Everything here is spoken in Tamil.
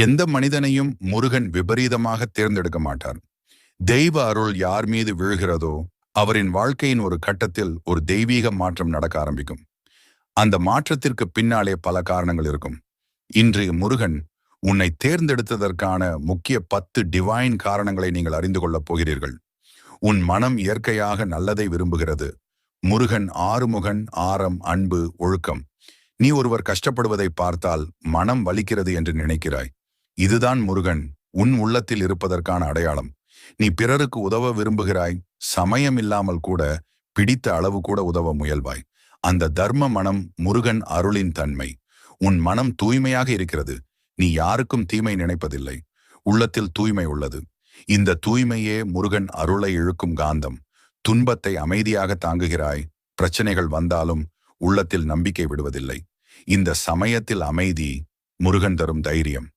எந்த மனிதனையும் முருகன் விபரீதமாக தேர்ந்தெடுக்க மாட்டார். தெய்வ அருள் யார் மீது விழுகிறதோ அவரின் வாழ்க்கையின் ஒரு கட்டத்தில் ஒரு தெய்வீக மாற்றம் நடக்க ஆரம்பிக்கும். அந்த மாற்றத்திற்கு பின்னாலே பல காரணங்கள் இருக்கும். இன்று முருகன் உன்னை தேர்ந்தெடுத்ததற்கான முக்கிய 10 டிவைன் காரணங்களை நீங்கள் அறிந்து கொள்ளப் போகிறீர்கள். உன் மனம் இயற்கையாக நல்லதை விரும்புகிறது. முருகன் ஆறுமுகன், ஆரம், அன்பு, ஒழுக்கம். நீ ஒருவர் கஷ்டப்படுவதை பார்த்தால் மனம் வலிக்கிறது என்று நினைக்கிறாய். இதுதான் முருகன் உன் உள்ளத்தில் இருப்பதற்கான அடையாளம். நீ பிறருக்கு உதவ விரும்புகிறாய், சமயம் இல்லாமல் கூட, பிடித்த அளவு கூட உதவ முயல்வாய். அந்த தர்ம மனம் முருகன் அருளின் தன்மை. உன் மனம் தூய்மையாக இருக்கிறது. நீ யாருக்கும் தீமை நினைப்பதில்லை. உள்ளத்தில் தூய்மை உள்ளது. இந்த தூய்மையே முருகன் அருளை இழுக்கும் காந்தம். துன்பத்தை அமைதியாக தாங்குகிறாய். பிரச்சனைகள் வந்தாலும் உள்ளத்தில் நம்பிக்கை விடுவதில்லை. இந்த சமயத்தில் அமைதி முருகன் தரும் தைரியம்.